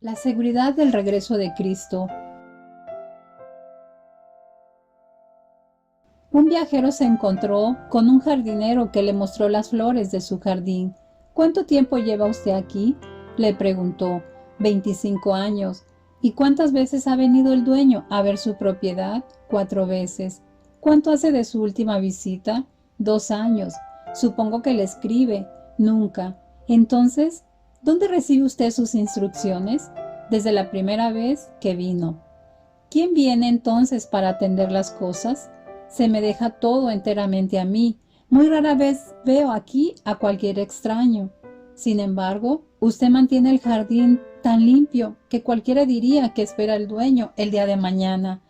La seguridad del regreso de Cristo. Un viajero se encontró con un jardinero que le mostró las flores de su jardín. ¿Cuánto tiempo lleva usted aquí?, le preguntó. 25 años. ¿Y cuántas veces ha venido el dueño a ver su propiedad? 4 veces. ¿Cuánto hace de su última visita? 2 años. Supongo que le escribe. Nunca. Entonces, ¿dónde recibe usted sus instrucciones? Desde la primera vez que vino. ¿Quién viene entonces para atender las cosas? Se me deja todo enteramente a mí. Muy rara vez veo aquí a cualquier extraño. Sin embargo, usted mantiene el jardín tan limpio que cualquiera diría que espera el dueño el día de mañana.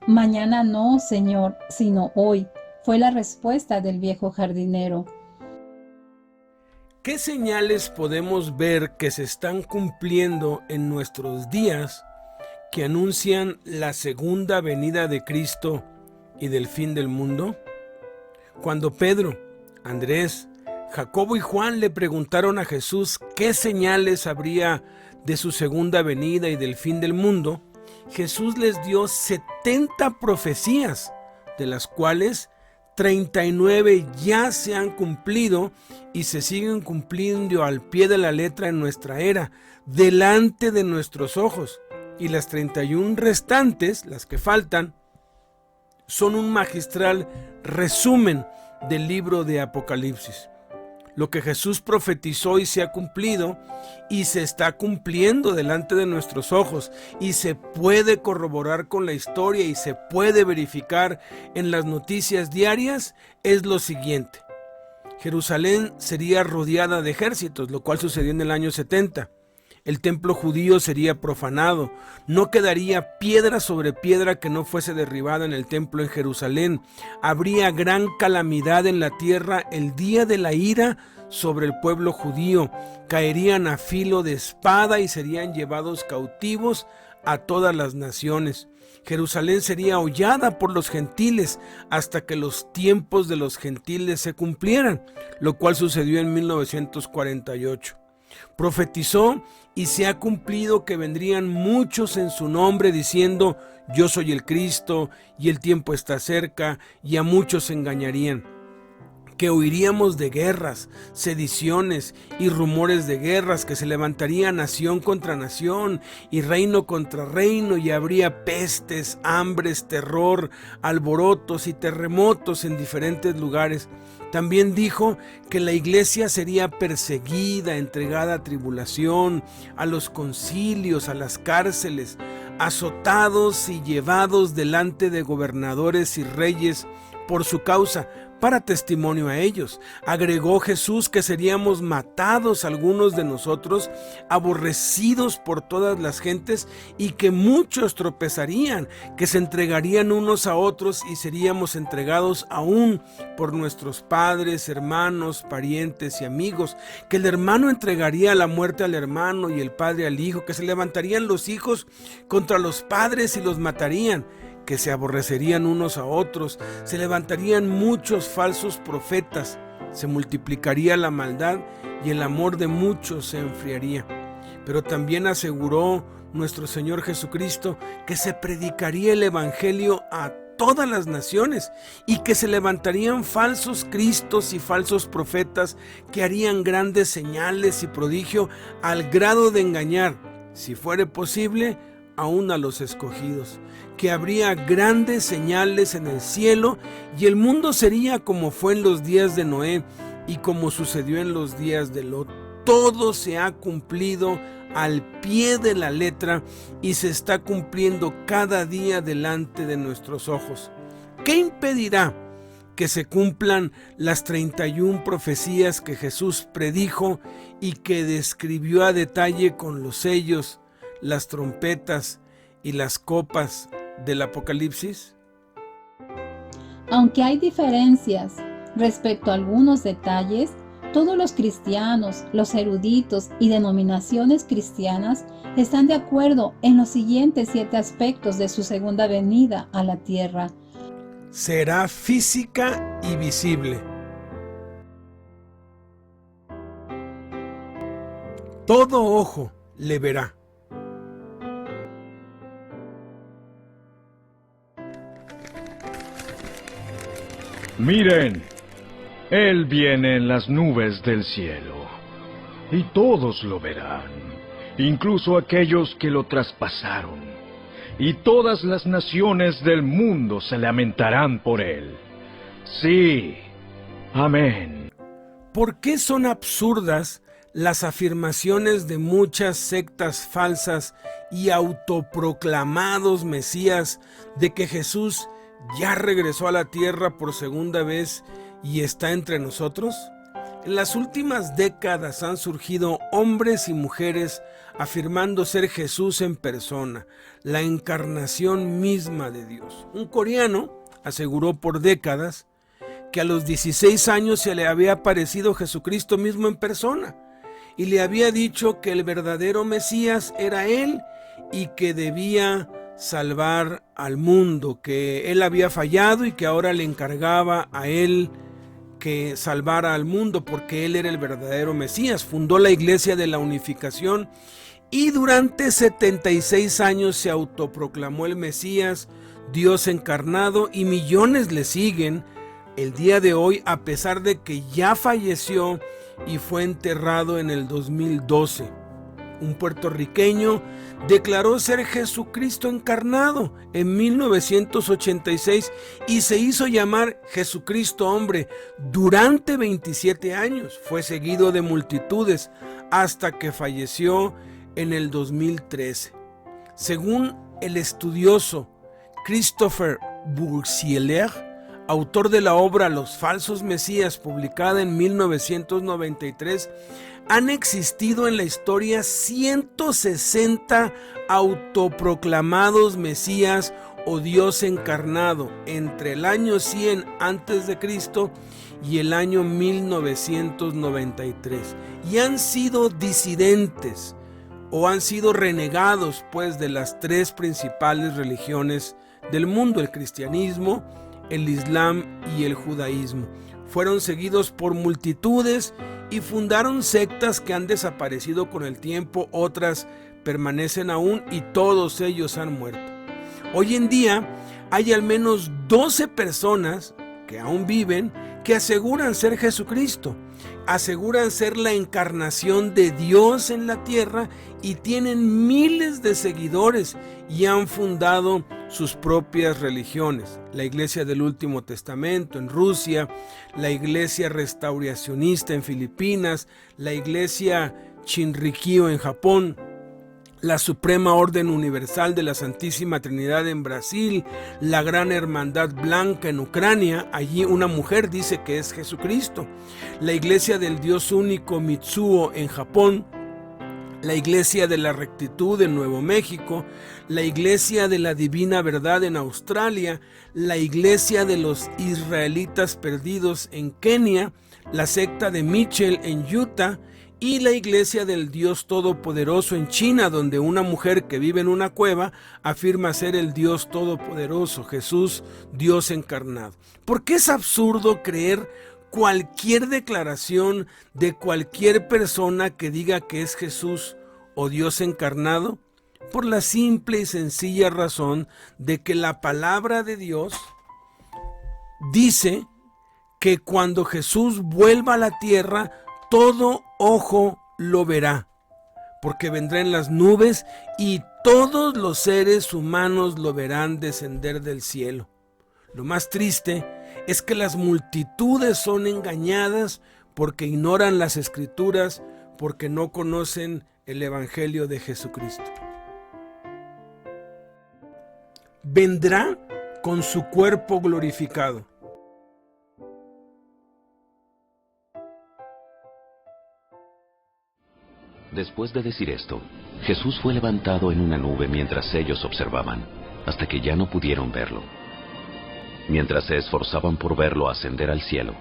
Mañana no, señor, sino hoy, fue la respuesta del viejo jardinero. ¿Qué señales podemos ver que se están cumpliendo en nuestros días que anuncian la segunda venida de Cristo y del fin del mundo? Cuando Pedro, Andrés, Jacobo y Juan le preguntaron a Jesús qué señales habría de su segunda venida y del fin del mundo, Jesús les dio 70 profecías, de las cuales 39 ya se han cumplido y se siguen cumpliendo al pie de la letra en nuestra era, delante de nuestros ojos. Y las 31 restantes, las que faltan, son un magistral resumen del libro de Apocalipsis. Lo que Jesús profetizó y se ha cumplido y se está cumpliendo delante de nuestros ojos y se puede corroborar con la historia y se puede verificar en las noticias diarias es lo siguiente. Jerusalén sería rodeada de ejércitos, lo cual sucedió en el año 70. El templo judío sería profanado. No quedaría piedra sobre piedra que no fuese derribada en el templo en Jerusalén. Habría gran calamidad en la tierra el día de la ira sobre el pueblo judío. Caerían a filo de espada y serían llevados cautivos a todas las naciones. Jerusalén sería hollada por los gentiles hasta que los tiempos de los gentiles se cumplieran, lo cual sucedió en 1948. Profetizó y se ha cumplido que vendrían muchos en su nombre diciendo: yo soy el Cristo y el tiempo está cerca, y a muchos engañarían. Que oiríamos de guerras, sediciones y rumores de guerras, que se levantaría nación contra nación y reino contra reino, y habría pestes, hambres, terror, alborotos y terremotos en diferentes lugares. También dijo que la iglesia sería perseguida, entregada a tribulación, a los concilios, a las cárceles, azotados y llevados delante de gobernadores y reyes por su causa, para testimonio a ellos. Agregó Jesús que seríamos matados algunos de nosotros, aborrecidos por todas las gentes, y que muchos tropezarían, que se entregarían unos a otros y seríamos entregados aún por nuestros padres, hermanos, parientes y amigos, que el hermano entregaría la muerte al hermano y el padre al hijo, que se levantarían los hijos contra los padres y los matarían, que se aborrecerían unos a otros, se levantarían muchos falsos profetas, se multiplicaría la maldad y el amor de muchos se enfriaría. Pero también aseguró nuestro Señor Jesucristo que se predicaría el evangelio a todas las naciones y que se levantarían falsos cristos y falsos profetas que harían grandes señales y prodigio al grado de engañar, si fuere posible, aún a los escogidos, que habría grandes señales en el cielo y el mundo sería como fue en los días de Noé y como sucedió en los días de Lot. Todo se ha cumplido al pie de la letra y se está cumpliendo cada día delante de nuestros ojos. ¿Qué impedirá que se cumplan las 31 profecías que Jesús predijo y que describió a detalle con los sellos, las trompetas y las copas del Apocalipsis? Aunque hay diferencias respecto a algunos detalles, todos los cristianos, los eruditos y denominaciones cristianas están de acuerdo en los siguientes 7 aspectos de su segunda venida a la tierra. Será física y visible. Todo ojo le verá. Miren, Él viene en las nubes del cielo, y todos lo verán, incluso aquellos que lo traspasaron, y todas las naciones del mundo se lamentarán por Él. Sí, amén. ¿Por qué son absurdas las afirmaciones de muchas sectas falsas y autoproclamados mesías de que Jesús ya regresó a la tierra por segunda vez y está entre nosotros? En las últimas décadas han surgido hombres y mujeres afirmando ser Jesús en persona, la encarnación misma de Dios. Un coreano aseguró por décadas que a los 16 años se le había aparecido Jesucristo mismo en persona y le había dicho que el verdadero Mesías era él y que debía salvar al mundo, que él había fallado y que ahora le encargaba a él que salvara al mundo porque él era el verdadero Mesías. Fundó la Iglesia de la Unificación y durante 76 años se autoproclamó el Mesías, Dios encarnado, y millones le siguen el día de hoy, a pesar de que ya falleció y fue enterrado en el 2012. Un puertorriqueño declaró ser Jesucristo encarnado en 1986 y se hizo llamar Jesucristo hombre. Durante 27 años fue seguido de multitudes hasta que falleció en el 2013. Según el estudioso Christopher Boursier, autor de la obra Los falsos mesías, publicada en 1993, han existido en la historia 160 autoproclamados mesías o Dios encarnado entre el año 100 a.C. y el año 1993, y han sido disidentes o han sido renegados pues de las tres principales religiones del mundo, el cristianismo, el islam y el judaísmo. Fueron seguidos por multitudes y fundaron sectas que han desaparecido con el tiempo, otras permanecen aún y todos ellos han muerto. Hoy en día hay al menos 12 personas que aún viven que aseguran ser Jesucristo, aseguran ser la encarnación de Dios en la tierra y tienen miles de seguidores y han fundado sus propias religiones. La Iglesia del Último Testamento en Rusia, la Iglesia Restauracionista en Filipinas, la Iglesia Shinrikyo en Japón, la Suprema Orden Universal de la Santísima Trinidad en Brasil, la Gran Hermandad Blanca en Ucrania, allí una mujer dice que es Jesucristo, la Iglesia del Dios Único Mitsuo en Japón, la Iglesia de la Rectitud en Nuevo México, la Iglesia de la Divina Verdad en Australia, la Iglesia de los Israelitas Perdidos en Kenia, la secta de Mitchell en Utah y la Iglesia del Dios Todopoderoso en China, donde una mujer que vive en una cueva afirma ser el Dios Todopoderoso, Jesús, Dios encarnado. ¿Por qué es absurdo creer cualquier declaración de cualquier persona que diga que es Jesús o Dios encarnado? Por la simple y sencilla razón de que la palabra de Dios dice que cuando Jesús vuelva a la tierra, todo ojo lo verá, porque vendrá en las nubes y todos los seres humanos lo verán descender del cielo. Lo más triste es que las multitudes son engañadas porque ignoran las Escrituras, porque no conocen el Evangelio de Jesucristo. Vendrá con su cuerpo glorificado. Después de decir esto, Jesús fue levantado en una nube mientras ellos observaban, hasta que ya no pudieron verlo. Mientras se esforzaban por verlo ascender al cielo,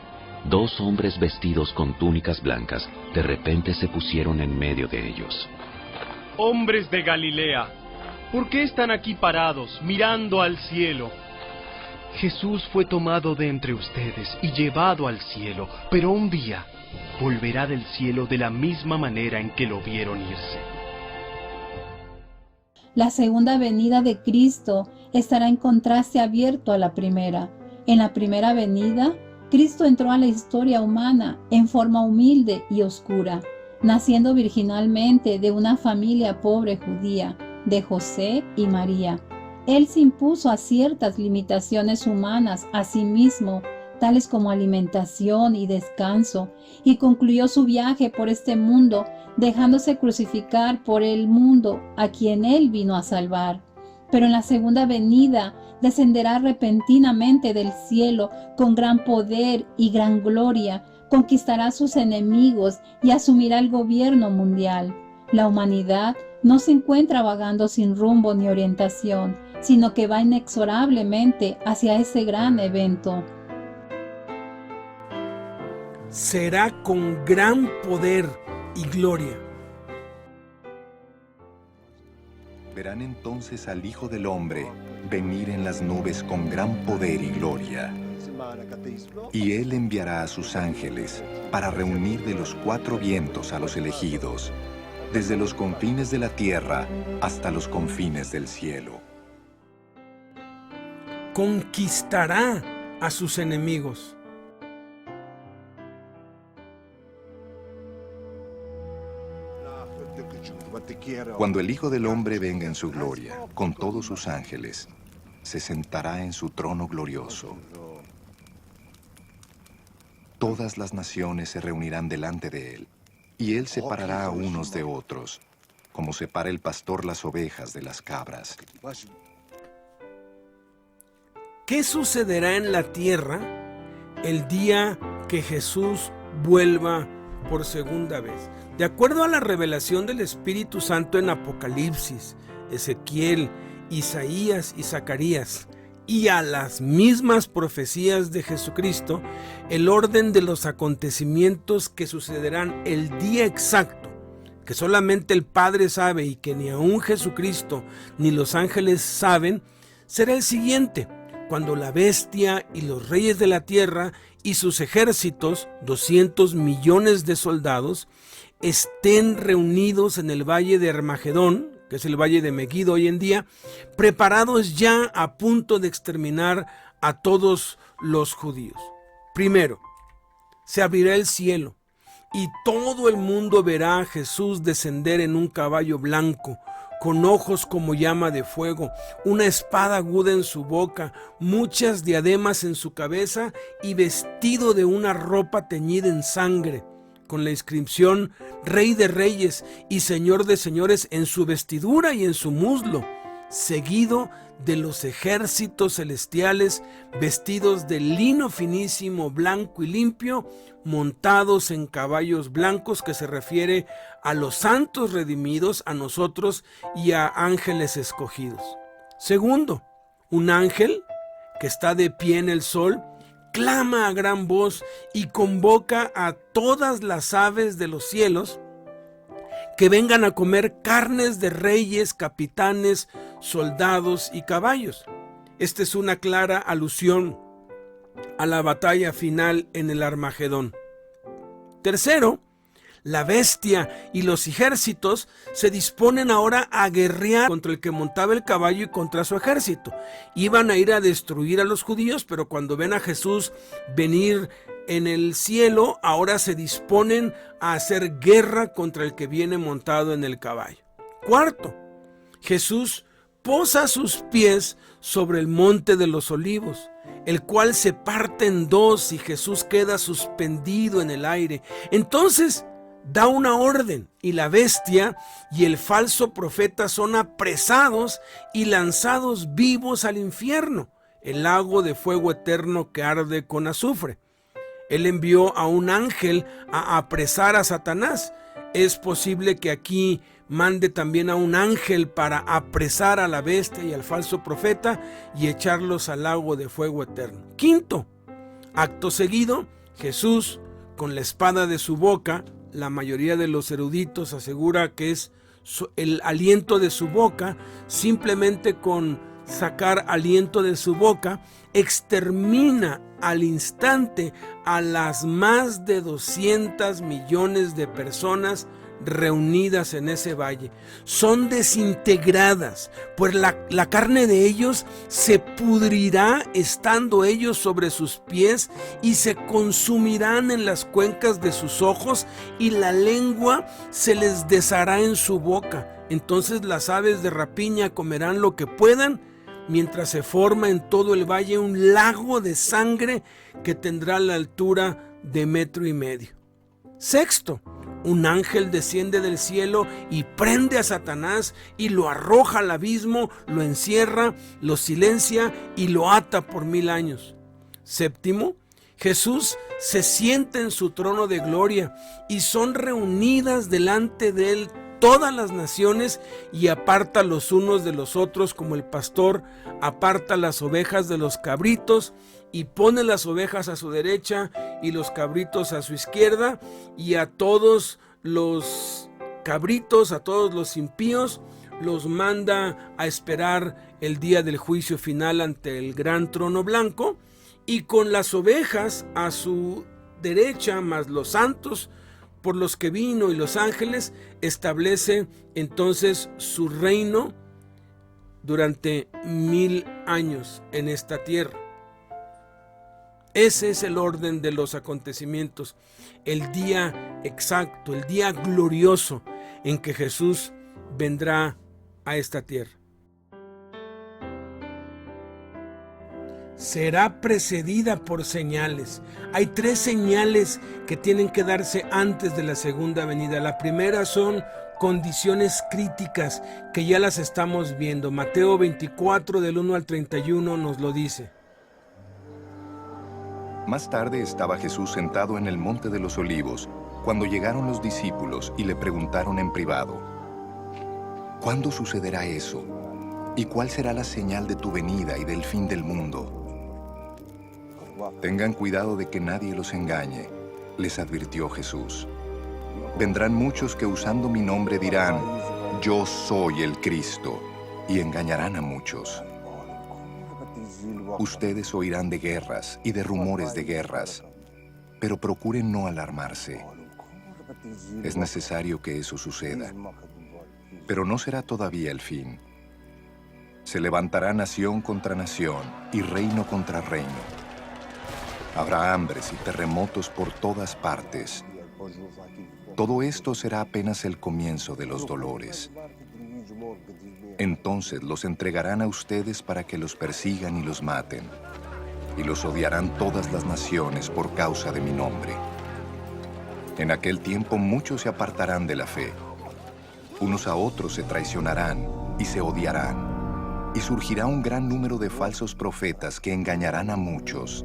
dos hombres vestidos con túnicas blancas de repente se pusieron en medio de ellos. Hombres de Galilea, ¿por qué están aquí parados, mirando al cielo? Jesús fue tomado de entre ustedes y llevado al cielo, pero un día volverá del cielo de la misma manera en que lo vieron irse. La segunda venida de Cristo estará en contraste abierto a la primera. En la primera venida, Cristo entró a la historia humana en forma humilde y oscura, naciendo virginalmente de una familia pobre judía, de José y María. Él se impuso a ciertas limitaciones humanas a sí mismo, tales como alimentación y descanso, y concluyó su viaje por este mundo, dejándose crucificar por el mundo a quien Él vino a salvar. Pero en la segunda venida descenderá repentinamente del cielo con gran poder y gran gloria, conquistará a sus enemigos y asumirá el gobierno mundial. La humanidad no se encuentra vagando sin rumbo ni orientación, sino que va inexorablemente hacia ese gran evento. Será con gran poder y gloria. Verán entonces al Hijo del Hombre venir en las nubes con gran poder y gloria. Y Él enviará a sus ángeles para reunir de los cuatro vientos a los elegidos, desde los confines de la tierra hasta los confines del cielo. Conquistará a sus enemigos. Cuando el Hijo del Hombre venga en su gloria, con todos sus ángeles, se sentará en su trono glorioso. Todas las naciones se reunirán delante de Él, y Él separará a unos de otros, como separa el pastor las ovejas de las cabras. ¿Qué sucederá en la tierra el día que Jesús vuelva por segunda vez? De acuerdo a la revelación del Espíritu Santo en Apocalipsis, Ezequiel, Isaías y Zacarías, y a las mismas profecías de Jesucristo, el orden de los acontecimientos que sucederán el día exacto, que solamente el Padre sabe y que ni aun Jesucristo ni los ángeles saben, será el siguiente: cuando la bestia y los reyes de la tierra y sus ejércitos, 200 millones de soldados, estén reunidos en el valle de Armagedón, que es el valle de Megiddo hoy en día, preparados ya a punto de exterminar a todos los judíos. Primero, se abrirá el cielo y todo el mundo verá a Jesús descender en un caballo blanco, con ojos como llama de fuego, una espada aguda en su boca, muchas diademas en su cabeza y vestido de una ropa teñida en sangre, con la inscripción Rey de Reyes y Señor de Señores en su vestidura y en su muslo, seguido de los ejércitos celestiales vestidos de lino finísimo, blanco y limpio, montados en caballos blancos, que se refiere a los santos redimidos, a nosotros y a ángeles escogidos. Segundo, un ángel que está de pie en el sol clama a gran voz y convoca a todas las aves de los cielos que vengan a comer carnes de reyes, capitanes, soldados y caballos. Esta es una clara alusión a la batalla final en el Armagedón. Tercero, la bestia y los ejércitos se disponen ahora a guerrear contra el que montaba el caballo y contra su ejército. Iban a ir a destruir a los judíos, pero cuando ven a Jesús venir en el cielo, ahora se disponen a hacer guerra contra el que viene montado en el caballo. Cuarto, Jesús posa sus pies sobre el monte de los olivos, el cual se parte en dos y Jesús queda suspendido en el aire. Entonces da una orden y la bestia y el falso profeta son apresados y lanzados vivos al infierno, el lago de fuego eterno que arde con azufre. Él envió a un ángel a apresar a Satanás. Es posible que aquí mande también a un ángel para apresar a la bestia y al falso profeta y echarlos al lago de fuego eterno. Quinto, acto seguido, Jesús, con la espada de su boca, la mayoría de los eruditos asegura que es el aliento de su boca, simplemente con sacar aliento de su boca, extermina al instante a las más de 200 millones de personas reunidas en ese valle. Son desintegradas, pues la carne de ellos se pudrirá estando ellos sobre sus pies, y se consumirán en las cuencas de sus ojos, y la lengua se les deshará en su boca. Entonces las aves de rapiña comerán lo que puedan, mientras se forma en todo el valle un lago de sangre que tendrá la altura de 1,5 metros. Sexto, un ángel desciende del cielo y prende a Satanás y lo arroja al abismo, lo encierra, lo silencia y lo ata por 1000 años. Séptimo, Jesús se sienta en su trono de gloria y son reunidas delante de él todas las naciones, y aparta los unos de los otros, como el pastor aparta las ovejas de los cabritos, y pone las ovejas a su derecha y los cabritos a su izquierda, y a todos los cabritos, a todos los impíos, los manda a esperar el día del juicio final ante el gran trono blanco, y con las ovejas a su derecha, más los santos por los que vino y los ángeles, establece entonces su reino durante 1000 años en esta tierra. Ese es el orden de los acontecimientos, el día exacto, el día glorioso en que Jesús vendrá a esta tierra. Será precedida por señales. Hay 3 señales que tienen que darse antes de la segunda venida. La primera son condiciones críticas que ya las estamos viendo. Mateo 24 del 1 al 31 nos lo dice. Más tarde estaba Jesús sentado en el monte de los Olivos, cuando llegaron los discípulos y le preguntaron en privado: ¿cuándo sucederá eso? ¿Y cuál será la señal de tu venida y del fin del mundo? Tengan cuidado de que nadie los engañe, les advirtió Jesús. Vendrán muchos que usando mi nombre dirán: yo soy el Cristo, y engañarán a muchos. Ustedes oirán de guerras y de rumores de guerras, pero procuren no alarmarse. Es necesario que eso suceda, pero no será todavía el fin. Se levantará nación contra nación y reino contra reino. Habrá hambres y terremotos por todas partes. Todo esto será apenas el comienzo de los dolores. Entonces los entregarán a ustedes para que los persigan y los maten, y los odiarán todas las naciones por causa de mi nombre. En aquel tiempo muchos se apartarán de la fe. Unos a otros se traicionarán y se odiarán, y surgirá un gran número de falsos profetas que engañarán a muchos.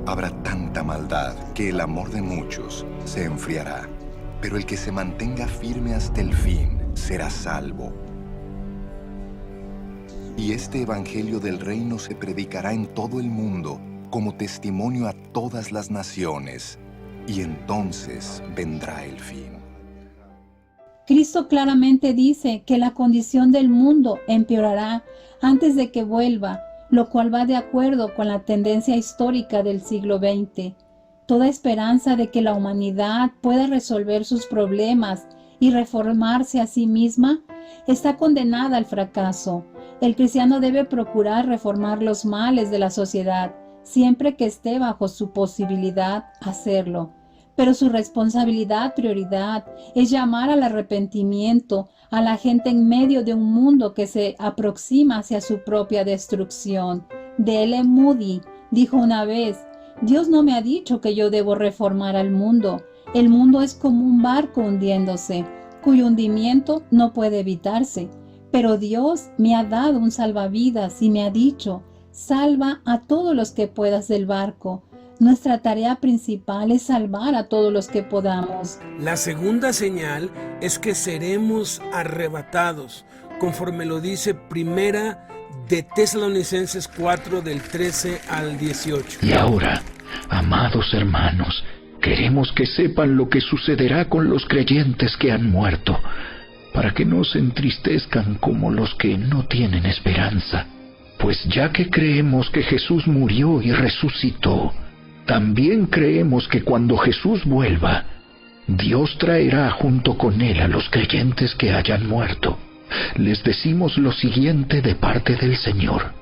Habrá tanta maldad que el amor de muchos se enfriará, pero el que se mantenga firme hasta el fin será salvo. Y este evangelio del reino se predicará en todo el mundo como testimonio a todas las naciones, y entonces vendrá el fin. Cristo claramente dice que la condición del mundo empeorará antes de que vuelva, lo cual va de acuerdo con la tendencia histórica del siglo XX. Toda esperanza de que la humanidad pueda resolver sus problemas y reformarse a sí misma está condenada al fracaso. El cristiano debe procurar reformar los males de la sociedad, siempre que esté bajo su posibilidad hacerlo. Pero su prioridad es llamar al arrepentimiento a la gente en medio de un mundo que se aproxima hacia su propia destrucción. D.L. Moody dijo una vez: Dios no me ha dicho que yo debo reformar al mundo. El mundo es como un barco hundiéndose, cuyo hundimiento no puede evitarse. Pero Dios me ha dado un salvavidas y me ha dicho: salva a todos los que puedas del barco. Nuestra tarea principal es salvar a todos los que podamos. La segunda señal es que seremos arrebatados, conforme lo dice Primera de Tesalonicenses 4 del 13 al 18. Y ahora, amados hermanos, queremos que sepan lo que sucederá con los creyentes que han muerto, para que no se entristezcan como los que no tienen esperanza. Pues ya que creemos que Jesús murió y resucitó, también creemos que cuando Jesús vuelva, Dios traerá junto con él a los creyentes que hayan muerto. Les decimos lo siguiente de parte del Señor.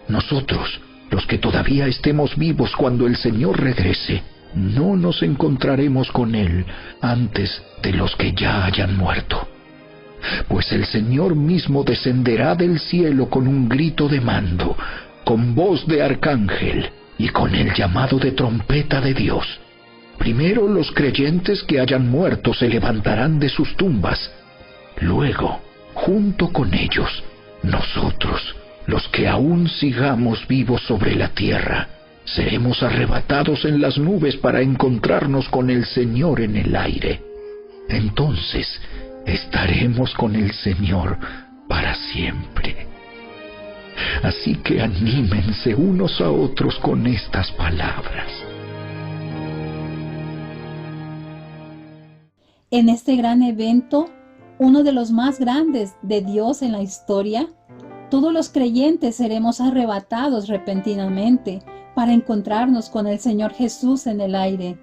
Nosotros, los que todavía estemos vivos cuando el Señor regrese, no nos encontraremos con Él antes de los que ya hayan muerto. Pues el Señor mismo descenderá del cielo con un grito de mando, con voz de arcángel y con el llamado de trompeta de Dios. Primero los creyentes que hayan muerto se levantarán de sus tumbas. Luego, junto con ellos, nosotros, los que aún sigamos vivos sobre la tierra, seremos arrebatados en las nubes para encontrarnos con el Señor en el aire. Entonces, estaremos con el Señor para siempre. Así que anímense unos a otros con estas palabras. En este gran evento, uno de los más grandes de Dios en la historia, todos los creyentes seremos arrebatados repentinamente para encontrarnos con el Señor Jesús en el aire.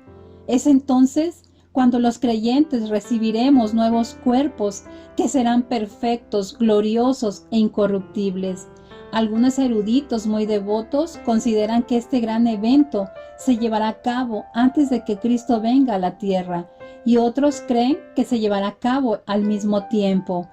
Es entonces cuando los creyentes recibiremos nuevos cuerpos que serán perfectos, gloriosos e incorruptibles. Algunos eruditos muy devotos consideran que este gran evento se llevará a cabo antes de que Cristo venga a la tierra, y otros creen que se llevará a cabo al mismo tiempo.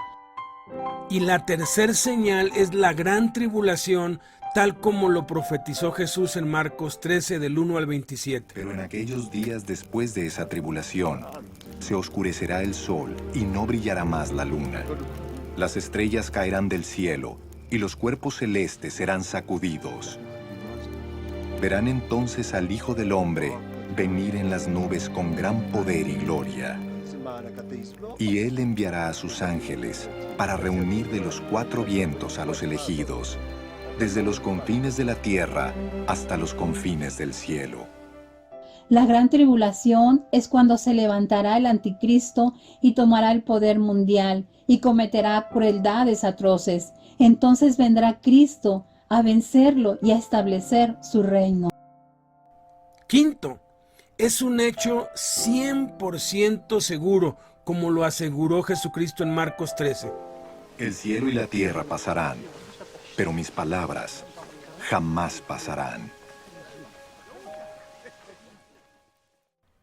Y la tercer señal es la gran tribulación, tal como lo profetizó Jesús en Marcos 13, del 1 al 27. Pero en aquellos días después de esa tribulación, se oscurecerá el sol y no brillará más la luna. Las estrellas caerán del cielo y los cuerpos celestes serán sacudidos. Verán entonces al Hijo del Hombre venir en las nubes con gran poder y gloria. Y Él enviará a sus ángeles para reunir de los cuatro vientos a los elegidos, desde los confines de la tierra hasta los confines del cielo. La gran tribulación es cuando se levantará el anticristo y tomará el poder mundial y cometerá crueldades atroces. Entonces vendrá Cristo a vencerlo y a establecer su reino. Quinto, es un hecho 100% seguro, como lo aseguró Jesucristo en Marcos 13. El cielo y la tierra pasarán, pero mis palabras jamás pasarán.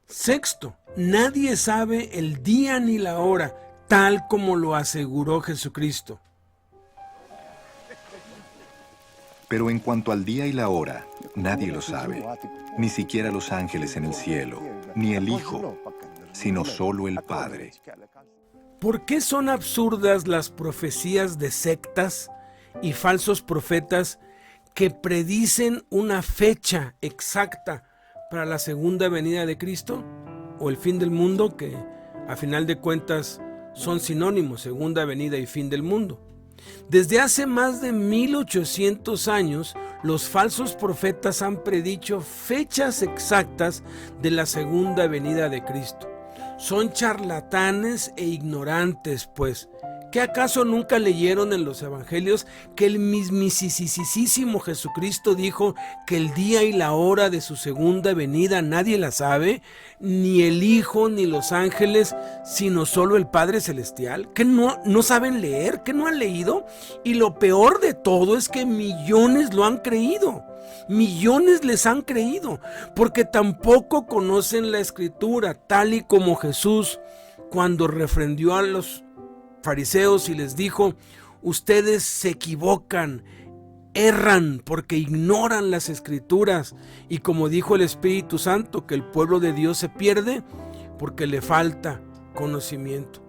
Sexto, nadie sabe el día ni la hora, tal como lo aseguró Jesucristo. Pero en cuanto al día y la hora, nadie lo sabe, ni siquiera los ángeles en el cielo, ni el Hijo, sino solo el Padre. ¿Por qué son absurdas las profecías de sectas y falsos profetas que predicen una fecha exacta para la segunda venida de Cristo o el fin del mundo, que a final de cuentas son sinónimos, segunda venida y fin del mundo? Desde hace más de 1800 años, los falsos profetas han predicho fechas exactas de la segunda venida de Cristo. Son charlatanes e ignorantes, pues. ¿Qué acaso nunca leyeron en los evangelios que el mismísimo Jesucristo dijo que el día y la hora de su segunda venida nadie la sabe, ni el Hijo ni los ángeles, sino solo el Padre Celestial? ¿Que no saben leer? ¿Que no han leído? Y lo peor de todo es que millones lo han creído. Millones les han creído, porque tampoco conocen la Escritura, tal y como Jesús, cuando refrendió a los fariseos y les dijo: ustedes se equivocan, erran porque ignoran las Escrituras, y como dijo el Espíritu Santo, que el pueblo de Dios se pierde porque le falta conocimiento.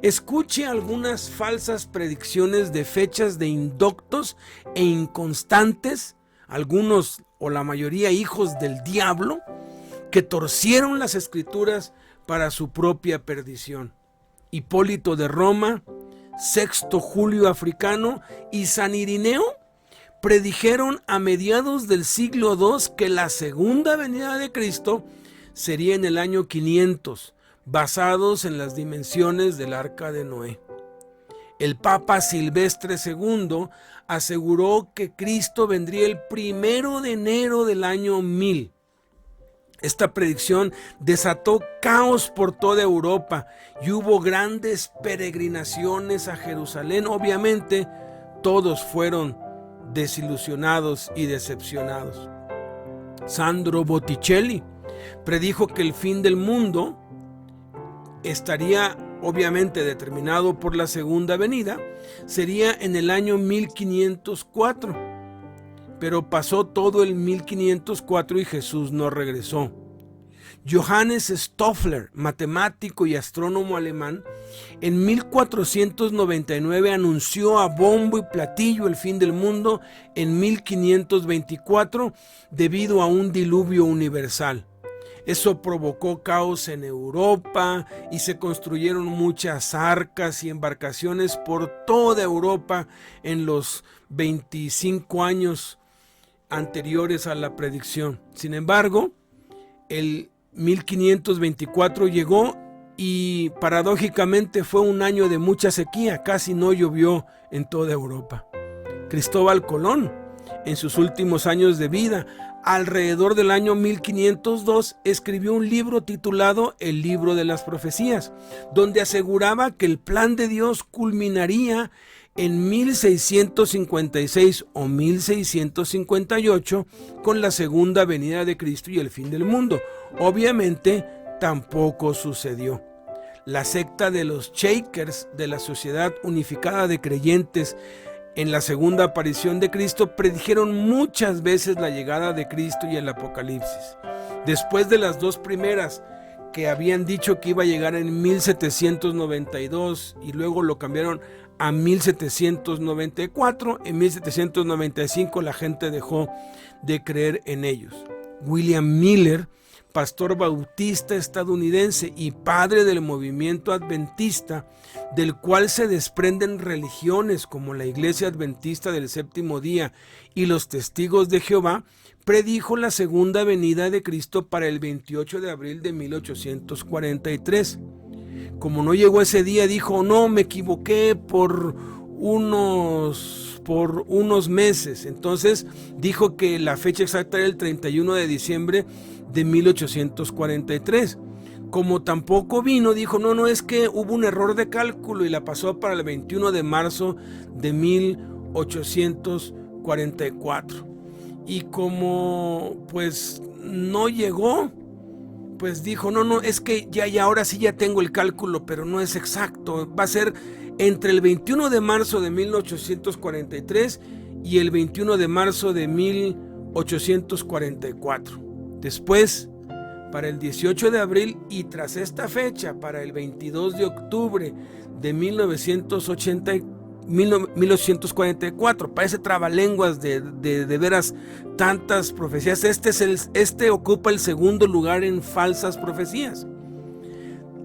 Escuche algunas falsas predicciones de fechas de indoctos e inconstantes, algunos o la mayoría hijos del diablo, que torcieron las Escrituras para su propia perdición. Hipólito de Roma, Sexto Julio Africano y San Irineo predijeron a mediados del siglo II que la segunda venida de Cristo sería en el año 500, basados en las dimensiones del Arca de Noé. El Papa Silvestre II aseguró que Cristo vendría el 1 de enero del año 1000. Esta predicción desató caos por toda Europa y hubo grandes peregrinaciones a Jerusalén. Obviamente, todos fueron desilusionados y decepcionados. Sandro Botticelli predijo que el fin del mundo estaría obviamente determinado por la segunda venida, sería en el año 1504. Pero pasó todo el 1504 y Jesús no regresó. Johannes Stoffler, matemático y astrónomo alemán, en 1499 anunció a bombo y platillo el fin del mundo en 1524 debido a un diluvio universal. Eso provocó caos en Europa y se construyeron muchas arcas y embarcaciones por toda Europa en los 25 años anteriores a la predicción. Sin embargo, el 1524 llegó y paradójicamente fue un año de mucha sequía, casi no llovió en toda Europa. Cristóbal Colón, en sus últimos años de vida, alrededor del año 1502, escribió un libro titulado El Libro de las Profecías, donde aseguraba que el plan de Dios culminaría en 1656 o 1658 con la segunda venida de Cristo y el fin del mundo. Obviamente tampoco sucedió. La secta de los Shakers de la Sociedad Unificada de Creyentes en la segunda aparición de Cristo predijeron muchas veces la llegada de Cristo y el Apocalipsis. Después de las dos primeras, que habían dicho que iba a llegar en 1792 y luego lo cambiaron a 1794, en 1795 la gente dejó de creer en ellos. William Miller, pastor bautista estadounidense y padre del movimiento adventista, del cual se desprenden religiones como la Iglesia Adventista del Séptimo Día y los Testigos de Jehová, predijo la segunda venida de Cristo para el 28 de abril de 1843. Como no llegó ese día, dijo: no, me equivoqué por unos meses. Entonces dijo que la fecha exacta era el 31 de diciembre de 1843. Como tampoco vino, dijo: no, es que hubo un error de cálculo y la pasó para el 21 de marzo de 1844. Y como pues no llegó, pues dijo: no, es que ya ahora sí ya tengo el cálculo, pero no es exacto. Va a ser entre el 21 de marzo de 1843 y el 21 de marzo de 1844. Después, para el 18 de abril y tras esta fecha, para el 22 de octubre de 1844, parece trabalenguas de veras tantas profecías. Este ocupa el segundo lugar en falsas profecías.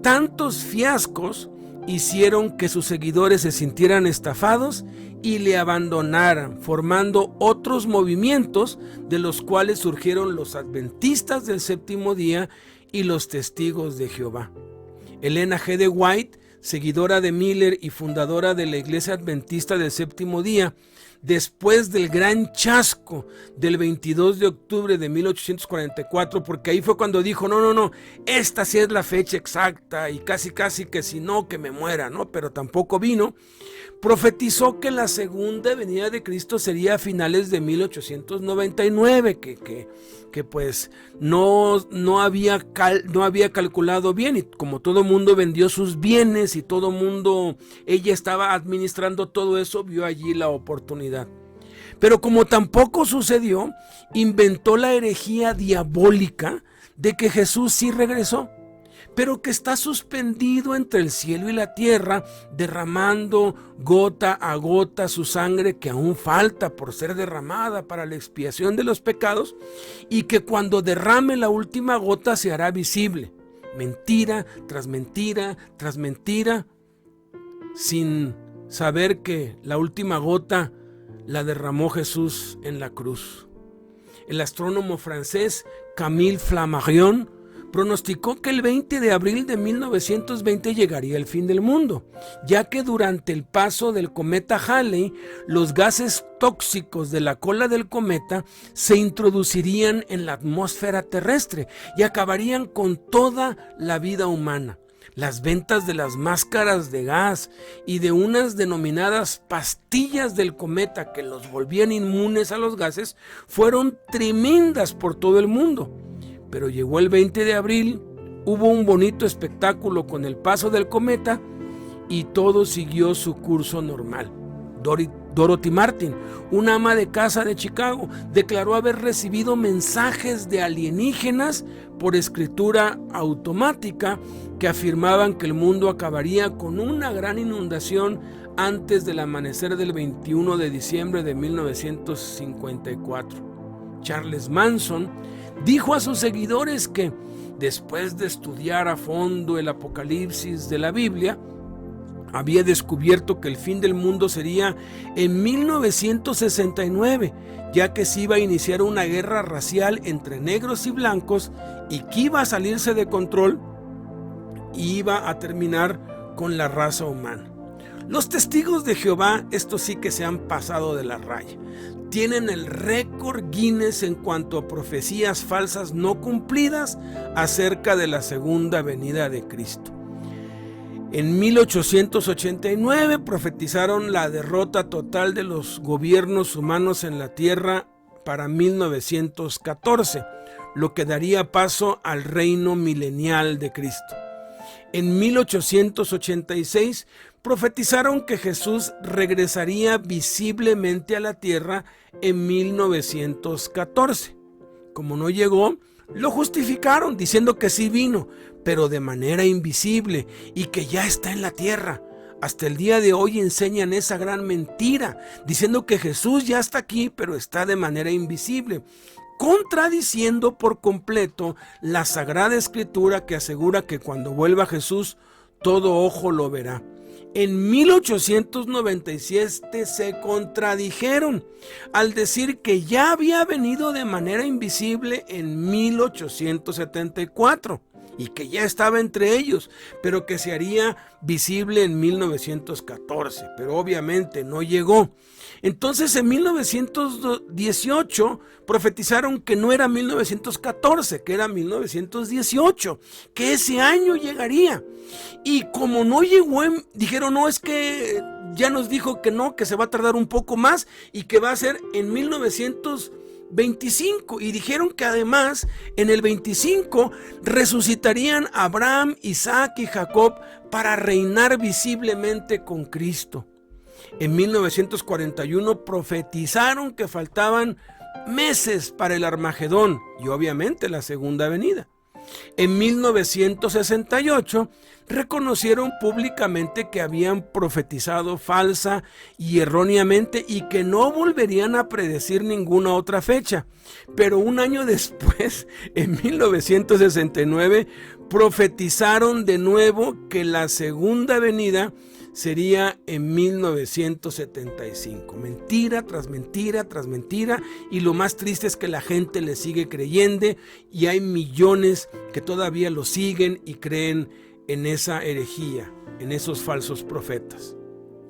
Tantos fiascos hicieron que sus seguidores se sintieran estafados y le abandonaran, formando otros movimientos de los cuales surgieron los adventistas del séptimo día y los testigos de Jehová. Elena G. de White, seguidora de Miller y fundadora de la Iglesia Adventista del Séptimo Día, después del gran chasco del 22 de octubre de 1844, porque ahí fue cuando dijo: no, esta sí es la fecha exacta y casi que si no, que me muera, ¿no? Pero tampoco vino. Profetizó que la segunda venida de Cristo sería a finales de 1899, que pues no había calculado bien, y como todo mundo vendió sus bienes y todo mundo, ella estaba administrando todo eso, vio allí la oportunidad. Pero como tampoco sucedió, inventó la herejía diabólica de que Jesús sí regresó, pero que está suspendido entre el cielo y la tierra, derramando gota a gota su sangre que aún falta por ser derramada para la expiación de los pecados, y que cuando derrame la última gota se hará visible, mentira tras mentira tras mentira, sin saber que la última gota la derramó Jesús en la cruz. El astrónomo francés Camille Flammarion pronosticó que el 20 de abril de 1920 llegaría el fin del mundo, ya que durante el paso del cometa Halley, los gases tóxicos de la cola del cometa se introducirían en la atmósfera terrestre y acabarían con toda la vida humana. Las ventas de las máscaras de gas y de unas denominadas pastillas del cometa que los volvían inmunes a los gases fueron tremendas por todo el mundo. Pero llegó el 20 de abril, hubo un bonito espectáculo con el paso del cometa y todo siguió su curso normal. Dorothy Martin, una ama de casa de Chicago, declaró haber recibido mensajes de alienígenas por escritura automática que afirmaban que el mundo acabaría con una gran inundación antes del amanecer del 21 de diciembre de 1954. Charles Manson dijo a sus seguidores que, después de estudiar a fondo el Apocalipsis de la Biblia, había descubierto que el fin del mundo sería en 1969, ya que se iba a iniciar una guerra racial entre negros y blancos y que iba a salirse de control y iba a terminar con la raza humana. Los testigos de Jehová, estos sí que se han pasado de la raya. Tienen el récord Guinness en cuanto a profecías falsas no cumplidas acerca de la segunda venida de Cristo. En 1889 profetizaron la derrota total de los gobiernos humanos en la tierra para 1914, lo que daría paso al reino milenial de Cristo. En 1886 profetizaron que Jesús regresaría visiblemente a la tierra en 1914. Como no llegó, lo justificaron diciendo que sí vino, pero de manera invisible y que ya está en la tierra. Hasta el día de hoy enseñan esa gran mentira, diciendo que Jesús ya está aquí, pero está de manera invisible, contradiciendo por completo la Sagrada Escritura que asegura que cuando vuelva Jesús, todo ojo lo verá. En 1897 se contradijeron al decir que ya había venido de manera invisible en 1874 y que ya estaba entre ellos, pero que se haría visible en 1914, pero obviamente no llegó. Entonces en 1918 profetizaron que no era 1914, que era 1918, que ese año llegaría. Y como no llegó, dijeron, no, es que ya nos dijo que no, que se va a tardar un poco más y que va a ser en 1925. Y dijeron que además en el 25 resucitarían Abraham, Isaac y Jacob para reinar visiblemente con Cristo. En 1941 profetizaron que faltaban meses para el Armagedón y obviamente la segunda venida. En 1968 reconocieron públicamente que habían profetizado falsa y erróneamente y que no volverían a predecir ninguna otra fecha. Pero un año después, en 1969, profetizaron de nuevo que la segunda venida sería en 1975. Mentira tras mentira tras mentira, y lo más triste es que la gente le sigue creyendo y hay millones que todavía lo siguen y creen en esa herejía, en esos falsos profetas.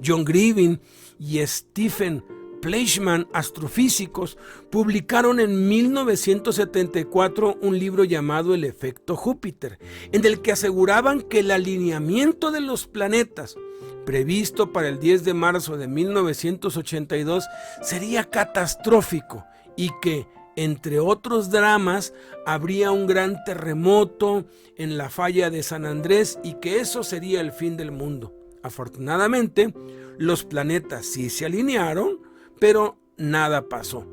John Griffin y Stephen Fleischman, astrofísicos, publicaron en 1974 un libro llamado El efecto Júpiter, en el que aseguraban que el alineamiento de los planetas previsto para el 10 de marzo de 1982 sería catastrófico y que, entre otros dramas, habría un gran terremoto en la falla de San Andrés y que eso sería el fin del mundo. Afortunadamente, los planetas sí se alinearon, pero nada pasó.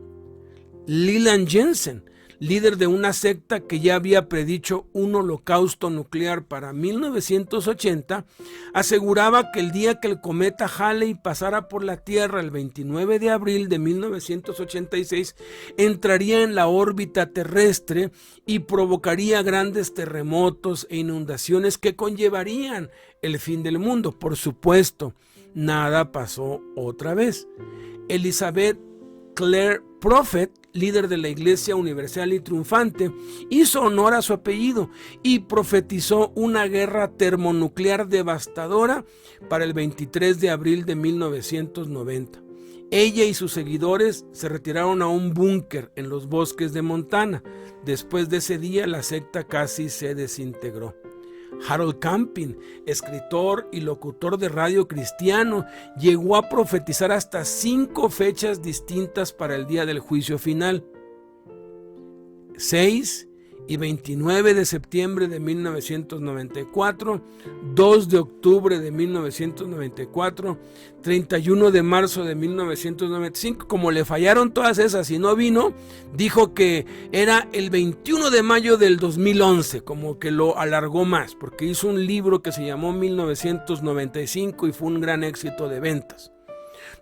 Leland Jensen, líder de una secta que ya había predicho un holocausto nuclear para 1980, aseguraba que el día que el cometa Halley pasara por la Tierra el 29 de abril de 1986, entraría en la órbita terrestre y provocaría grandes terremotos e inundaciones que conllevarían el fin del mundo. Por supuesto, nada pasó otra vez. Elizabeth Clare Prophet, líder de la Iglesia Universal y Triunfante, hizo honor a su apellido y profetizó una guerra termonuclear devastadora para el 23 de abril de 1990. Ella y sus seguidores se retiraron a un búnker en los bosques de Montana. Después de ese día, la secta casi se desintegró. Harold Camping, escritor y locutor de radio cristiano, llegó a profetizar hasta 5 fechas distintas para el día del juicio final: 6 y 29 de septiembre de 1994, 2 de octubre de 1994, 31 de marzo de 1995. Como le fallaron todas esas y no vino, dijo que era el 21 de mayo del 2011, como que lo alargó más, porque hizo un libro que se llamó 1995 y fue un gran éxito de ventas,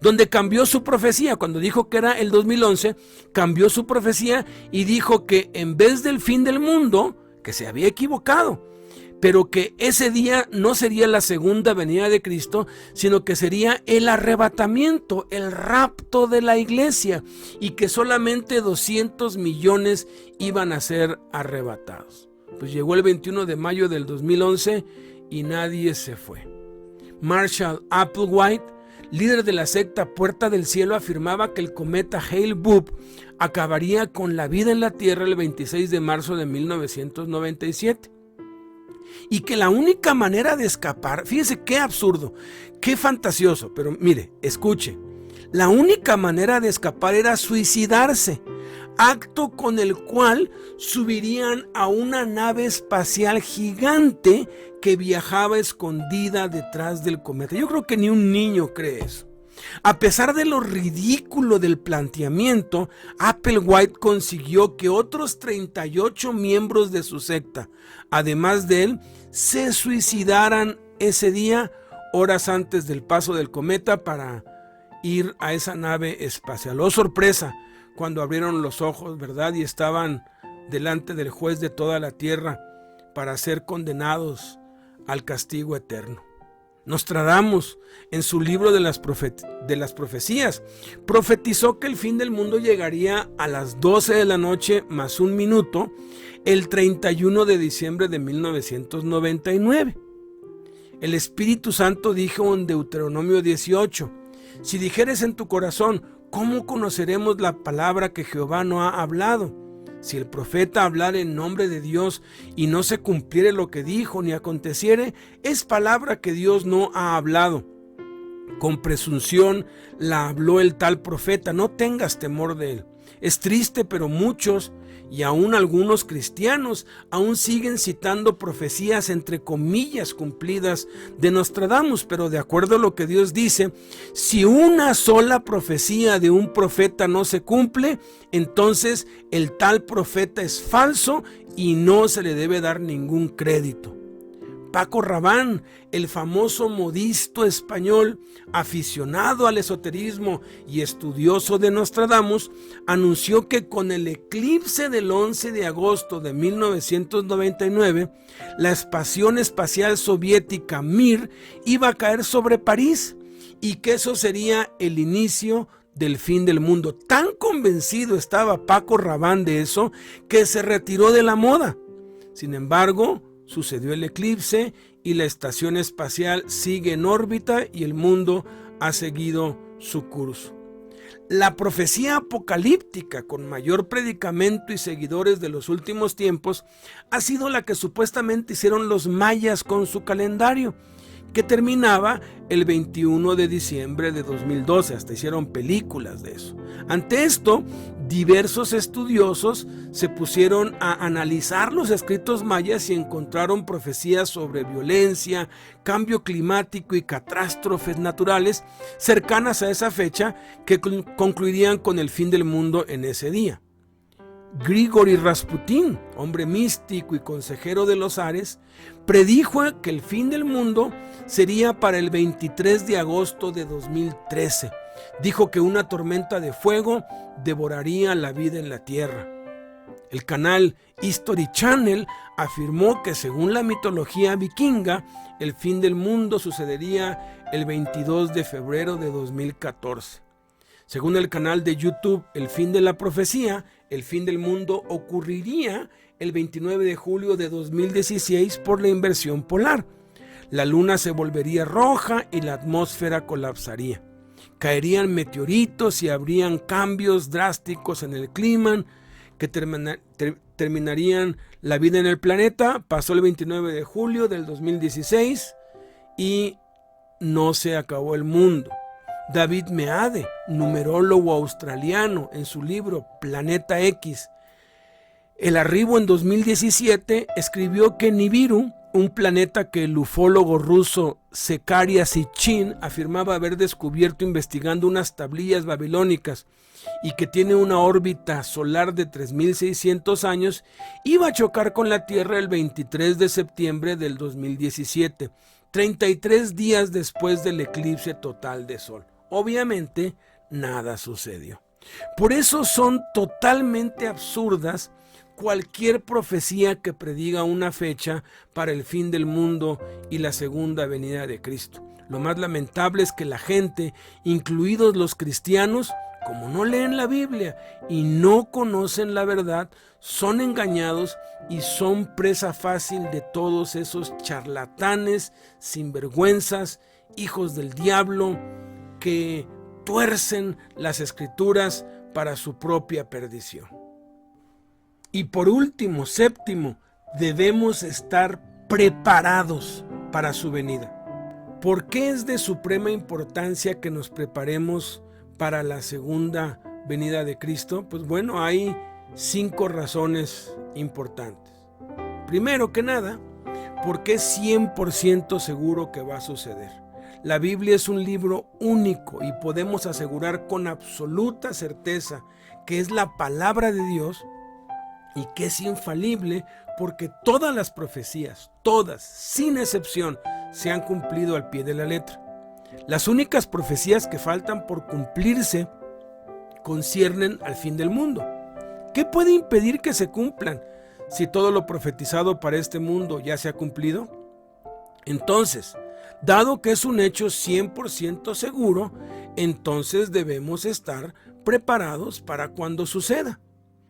donde cambió su profecía. Cuando dijo que era el 2011, cambió su profecía y dijo que en vez del fin del mundo, que se había equivocado, pero que ese día no sería la segunda venida de Cristo, sino que sería el arrebatamiento, el rapto de la iglesia, y que solamente 200 millones iban a ser arrebatados. Pues llegó el 21 de mayo del 2011 y nadie se fue. Marshall Applewhite, líder de la secta Puerta del Cielo, afirmaba que el cometa Hale-Bopp acabaría con la vida en la Tierra el 26 de marzo de 1997. Y que la única manera de escapar, fíjese qué absurdo, qué fantasioso, pero mire, escuche, la única manera de escapar era suicidarse, acto con el cual subirían a una nave espacial gigante que viajaba escondida detrás del cometa. Yo creo que ni un niño cree eso. A pesar de lo ridículo del planteamiento, Applewhite consiguió que otros 38 miembros de su secta, además de él, se suicidaran ese día, horas antes del paso del cometa, para ir a esa nave espacial. Oh, sorpresa, cuando abrieron los ojos, ¿verdad? Y estaban delante del juez de toda la tierra para ser condenados al castigo eterno. Nostradamus, en su libro de las profecías, profetizó que el fin del mundo llegaría a las 12 de la noche más un minuto, el 31 de diciembre de 1999. El Espíritu Santo dijo en Deuteronomio 18: si dijeres en tu corazón, ¿cómo conoceremos la palabra que Jehová no ha hablado? Si el profeta hablara en nombre de Dios y no se cumpliere lo que dijo ni aconteciere, es palabra que Dios no ha hablado. Con presunción la habló el tal profeta, no tengas temor de él. Es triste, pero muchos y aún algunos cristianos aún siguen citando profecías entre comillas cumplidas de Nostradamus, pero de acuerdo a lo que Dios dice, si una sola profecía de un profeta no se cumple, entonces el tal profeta es falso y no se le debe dar ningún crédito. Paco Rabanne, el famoso modisto español, aficionado al esoterismo y estudioso de Nostradamus, anunció que con el eclipse del 11 de agosto de 1999, la estación espacial soviética Mir iba a caer sobre París y que eso sería el inicio del fin del mundo. Tan convencido estaba Paco Rabanne de eso que se retiró de la moda. Sin embargo, sucedió el eclipse y la estación espacial sigue en órbita y el mundo ha seguido su curso. La profecía apocalíptica con mayor predicamento y seguidores de los últimos tiempos ha sido la que supuestamente hicieron los mayas con su calendario, que terminaba el 21 de diciembre de 2012, hasta hicieron películas de eso. Ante esto, diversos estudiosos se pusieron a analizar los escritos mayas y encontraron profecías sobre violencia, cambio climático y catástrofes naturales cercanas a esa fecha que concluirían con el fin del mundo en ese día. Grigori Rasputin, hombre místico y consejero de los Ares, predijo que el fin del mundo sería para el 23 de agosto de 2013. Dijo que una tormenta de fuego devoraría la vida en la tierra. El canal History Channel afirmó que según la mitología vikinga, el fin del mundo sucedería el 22 de febrero de 2014. Según el canal de YouTube El Fin de la Profecía, el fin del mundo ocurriría el 29 de julio de 2016 por la inversión polar. La luna se volvería roja y la atmósfera colapsaría. Caerían meteoritos y habrían cambios drásticos en el clima que terminarían la vida en el planeta. Pasó el 29 de julio del 2016 y no se acabó el mundo. David Meade, numerólogo australiano, en su libro Planeta X, El arribo en 2017, escribió que Nibiru, un planeta que el ufólogo ruso Zecharia Sitchin afirmaba haber descubierto investigando unas tablillas babilónicas y que tiene una órbita solar de 3.600 años, iba a chocar con la Tierra el 23 de septiembre del 2017, 33 días después del eclipse total de Sol. Obviamente, nada sucedió. Por eso son totalmente absurdas cualquier profecía que prediga una fecha para el fin del mundo y la segunda venida de Cristo. Lo más lamentable es que la gente, incluidos los cristianos, como no leen la Biblia y no conocen la verdad, son engañados y son presa fácil de todos esos charlatanes, sinvergüenzas, hijos del diablo, que tuercen las escrituras para su propia perdición. Y por último, séptimo, debemos estar preparados para su venida. ¿Por qué es de suprema importancia que nos preparemos para la segunda venida de Cristo? Pues bueno, hay 5 razones importantes. Primero que nada, porque es 100% seguro que va a suceder. La Biblia es un libro único y podemos asegurar con absoluta certeza que es la palabra de Dios y que es infalible porque todas las profecías, todas, sin excepción, se han cumplido al pie de la letra. Las únicas profecías que faltan por cumplirse conciernen al fin del mundo. ¿Qué puede impedir que se cumplan si todo lo profetizado para este mundo ya se ha cumplido? Entonces, dado que es un hecho 100% seguro, entonces debemos estar preparados para cuando suceda.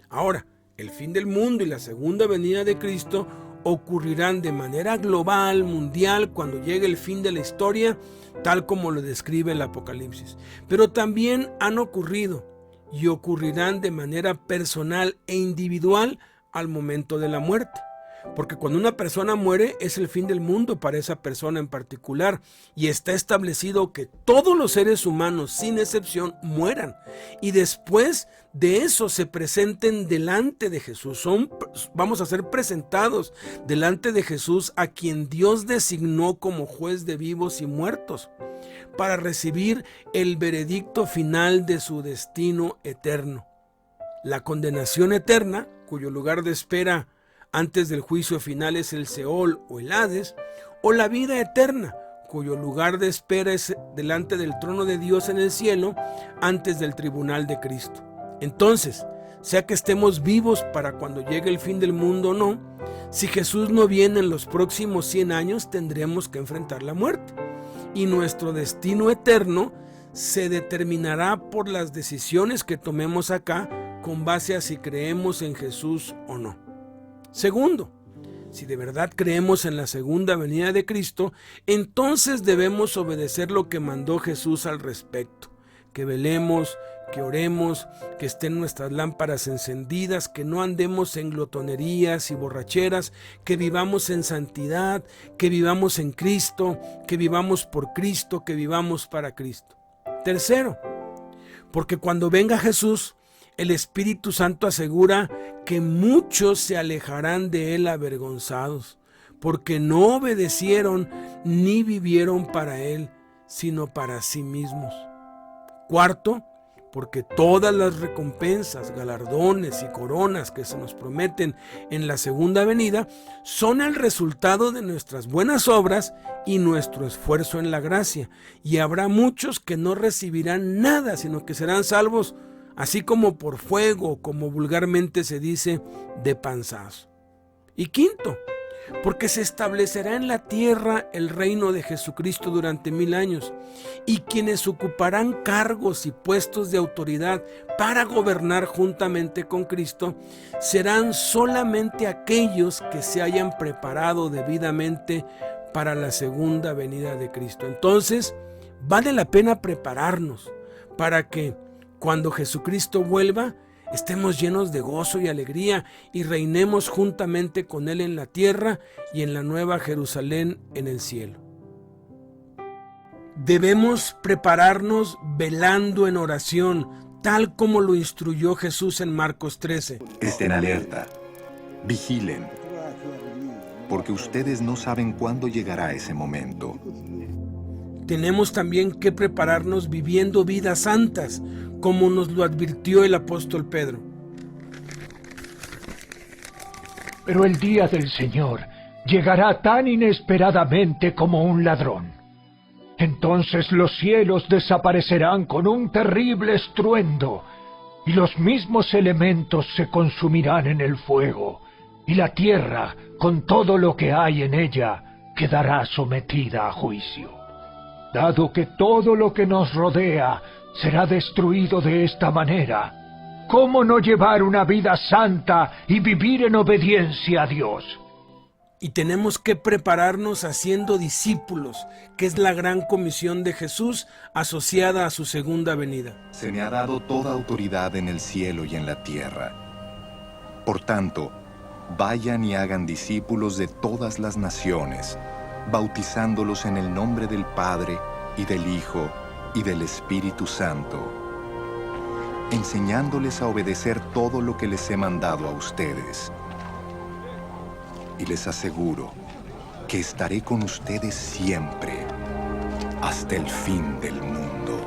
Ahora, el fin del mundo y la segunda venida de Cristo ocurrirán de manera global, mundial, cuando llegue el fin de la historia, tal como lo describe el Apocalipsis. Pero también han ocurrido y ocurrirán de manera personal e individual al momento de la muerte. Porque cuando una persona muere es el fin del mundo para esa persona en particular y está establecido que todos los seres humanos sin excepción mueran y después de eso se presenten delante de Jesús. Vamos a ser presentados delante de Jesús, a quien Dios designó como juez de vivos y muertos, para recibir el veredicto final de su destino eterno. La condenación eterna, cuyo lugar de espera antes del juicio final es el Seol o el Hades, o la vida eterna, cuyo lugar de espera es delante del trono de Dios en el cielo, antes del tribunal de Cristo. Entonces, sea que estemos vivos para cuando llegue el fin del mundo o no, si Jesús no viene en los próximos 100 años, tendremos que enfrentar la muerte. Y nuestro destino eterno se determinará por las decisiones que tomemos acá, con base a si creemos en Jesús o no. Segundo, si de verdad creemos en la segunda venida de Cristo, entonces debemos obedecer lo que mandó Jesús al respecto. Que velemos, que oremos, que estén nuestras lámparas encendidas, que no andemos en glotonerías y borracheras, que vivamos en santidad, que vivamos en Cristo, que vivamos por Cristo, que vivamos para Cristo. Tercero, porque cuando venga Jesús, el Espíritu Santo asegura que muchos se alejarán de Él avergonzados, porque no obedecieron ni vivieron para Él, sino para sí mismos. Cuarto, porque todas las recompensas, galardones y coronas que se nos prometen en la segunda venida son el resultado de nuestras buenas obras y nuestro esfuerzo en la gracia, y habrá muchos que no recibirán nada, sino que serán salvos así como por fuego, como vulgarmente se dice, de panzazo. Y quinto, porque se establecerá en la tierra el reino de Jesucristo durante 1000 años, y quienes ocuparán cargos y puestos de autoridad para gobernar juntamente con Cristo serán solamente aquellos que se hayan preparado debidamente para la segunda venida de Cristo. Entonces, vale la pena prepararnos para que cuando Jesucristo vuelva, estemos llenos de gozo y alegría y reinemos juntamente con Él en la tierra y en la nueva Jerusalén en el cielo. Debemos prepararnos velando en oración, tal como lo instruyó Jesús en Marcos 13. Estén alerta, vigilen, porque ustedes no saben cuándo llegará ese momento. Tenemos también que prepararnos viviendo vidas santas, como nos lo advirtió el apóstol Pedro. Pero el día del Señor llegará tan inesperadamente como un ladrón. Entonces los cielos desaparecerán con un terrible estruendo, y los mismos elementos se consumirán en el fuego, y la tierra, con todo lo que hay en ella, quedará sometida a juicio. Dado que todo lo que nos rodea será destruido de esta manera, ¿cómo no llevar una vida santa y vivir en obediencia a Dios? Y tenemos que prepararnos haciendo discípulos, que es la gran comisión de Jesús asociada a su segunda venida. Se me ha dado toda autoridad en el cielo y en la tierra. Por tanto, vayan y hagan discípulos de todas las naciones, bautizándolos en el nombre del Padre, y del Hijo, y del Espíritu Santo, enseñándoles a obedecer todo lo que les he mandado a ustedes. Y les aseguro que estaré con ustedes siempre, hasta el fin del mundo.